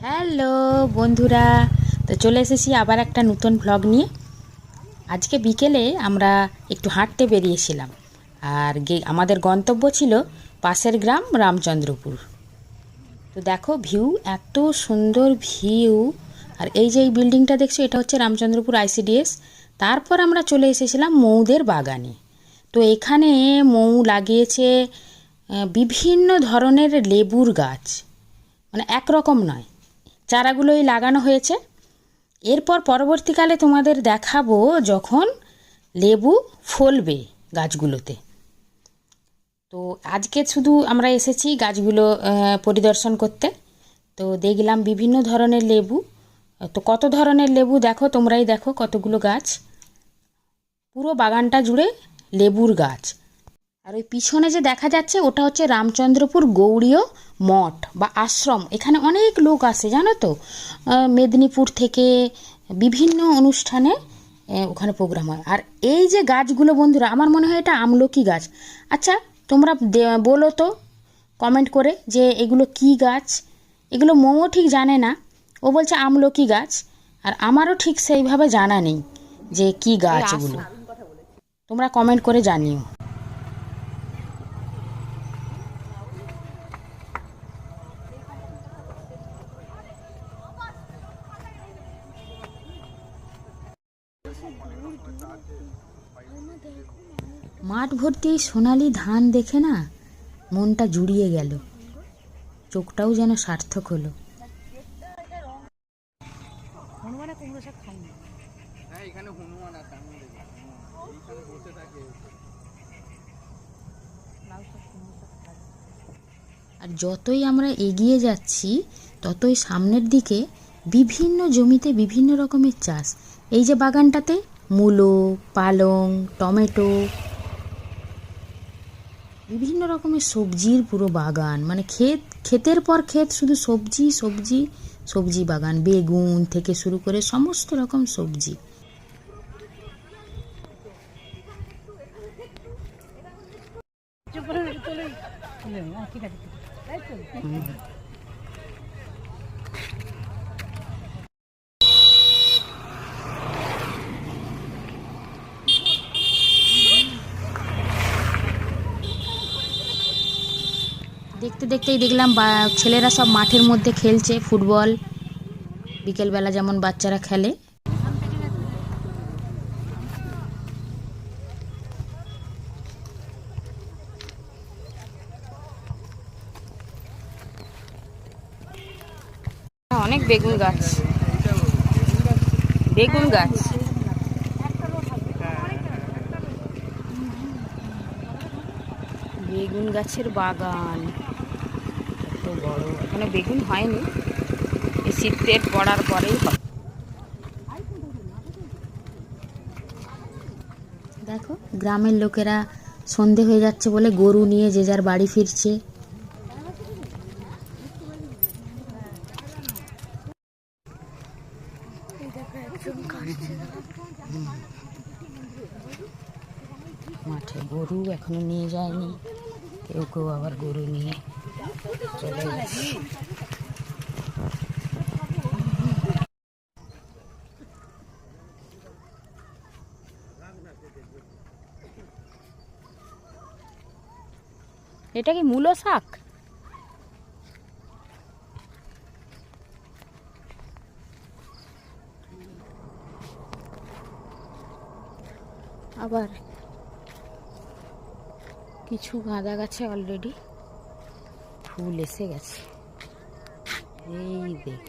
Hello বন্ধুরা, তো চলে এসেছি আবার একটা নতুন ভ্লগ নিয়ে। আজকে বিকেলে আমরা একটু হাঁটতে বেরিয়েছিলাম, আর আমাদের গন্তব্য ছিল পাশের গ্রাম রামচন্দ্রপুর। তো দেখো ভিউ, এত সুন্দর ভিউ। আর এই যে এই বিল্ডিংটা দেখছো, এটা হচ্ছে রামচন্দ্রপুর আইসিডিএস। তারপর আমরা চলে এসেছিলাম মৌদের বাগানে। তো এখানে মৌ লাগিয়েছে বিভিন্ন ধরনের লেবুর গাছ, মানে একরকম নয়, চারাগুলোই লাগানো হয়েছে। এরপর পরবর্তীকালে তোমাদের দেখাবো যখন লেবু ফলবে গাছগুলোতে। তো আজকে শুধু আমরা এসেছি গাছগুলো পরিদর্শন করতে। তো দেখলাম বিভিন্ন ধরনের লেবু। তো কত ধরনের লেবু দেখো, তোমরাই দেখো কতগুলো গাছ, পুরো বাগানটা জুড়ে লেবুর গাছ। আর ওই পিছনে যে দেখা যাচ্ছে ওটা হচ্ছে রামচন্দ্রপুর গৌড়ীয় মঠ বা আশ্রম। এখানে অনেক লোক আসে জানো তো, মেদিনীপুর থেকে বিভিন্ন অনুষ্ঠানে ওখানে প্রোগ্রাম হয়। আর এই যে গাছগুলো বন্ধুরা, আমার মনে হয় এটা আমলকি গাছ। আচ্ছা তোমরা বলো তো কমেন্ট করে যে এগুলো কি গাছ। এগুলো মৌ ঠিক জানে না, ও বলছে আমলকি গাছ। আর আমারও ঠিক সেইভাবে জানা নেই যে কি গাছ এগুলো, তোমরা কমেন্ট করে জানিও। মাঠ ভর্তি সোনালি ধান দেখে না মনটা জুড়িয়ে গেল, চোখটাও যেন সার্থক হলো। আর যতই আমরা এগিয়ে যাচ্ছি ততই সামনের দিকে বিভিন্ন জমিতে বিভিন্ন রকমের চাষ। এই যে বাগানটাতে মূলো, পালং, টমেটো, বিভিন্ন রকমের সবজির পুরো বাগান, মানে ক্ষেতের পর ক্ষেত, শুধু সবজি সবজি সবজি বাগান। বেগুন থেকে শুরু করে সমস্ত রকম সবজি। দেখতে দেখতেই দেখলাম ছেলেরা সব মাঠের মধ্যে খেলছে ফুটবল, বিকেলবেলা যেমন বাচ্চারা খেলে। অনেক বেগুন গাছ, বেগুন গাছ। বেগুন গাছের বাগান এত বড়, এখানে বেগুন হয়নি, এই শীতের পড়ার পরেই হবে। দেখো গ্রামের লোকেরা সন্ধে হয়ে যাচ্ছে বলে গরু নিয়ে যে যার বাড়ি ফিরছে। মাঠে গরু এখনো নিয়ে যায়নি, কেউ কেউ আবার গরু নিয়ে চলে গেছে। এটা কি মূলো শাক? আবার কিছু গাঁদা গাছে অলরেডি ফুল এসে গেছে, এই দেখ।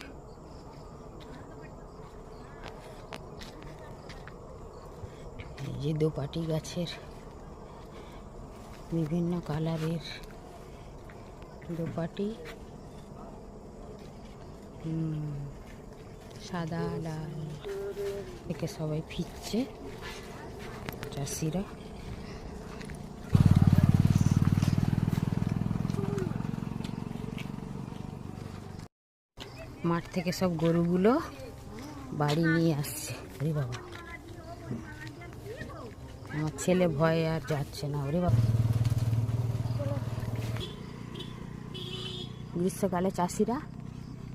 এই যে দোপাটি গাছের বিভিন্ন কালারের দোপাটি, সাদা লাল, একে সবাই ফিরছে চাষিরা। মাঠ থেকে সব গরুগুলো বাড়ি নিয়ে আসছে। ওরে বাবা, আমার ছেলে ভয়ে আর যাচ্ছে না। ওরে বাবা, গ্রীষ্মকালে চাষিরা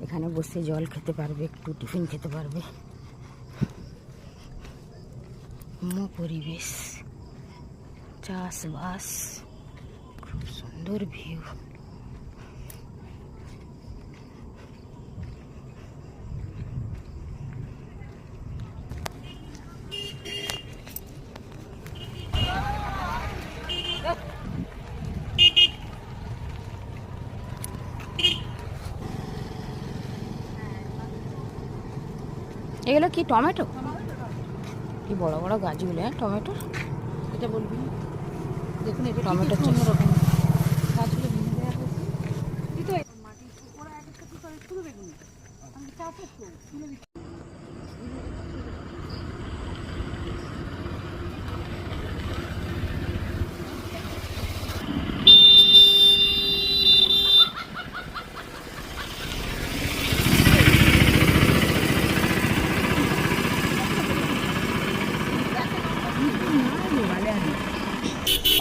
এখানে বসে জল খেতে পারবে, একটু টিফিন খেতে পারবে। পরিবেশ, চাষবাস, খুব সুন্দর ভিউ। এগুলো কি টমেটো? কি বড় বড় গাছগুলো, হ্যাঁ টমেটো। এটা বলবি দেখুন, এটা টমেটো টমেটো চাষ। অন্যরকম গাছগুলো ভেঙে দেওয়া হয়েছে। এই তো মাটি ওরা এক একটা কি করে শুরু বেগুন আমি চাষের তো তুলে দিচ্ছি।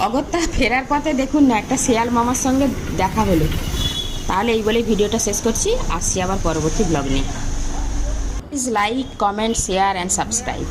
অগত্যা ফেরার পথে দেখুন না একটা শেয়াল মামার সঙ্গে দেখা হলো। তাহলে এই বলে ভিডিওটা শেষ করছি, আসছি আবার পরবর্তী ব্লগ নিয়ে। Please like, comment, share and subscribe.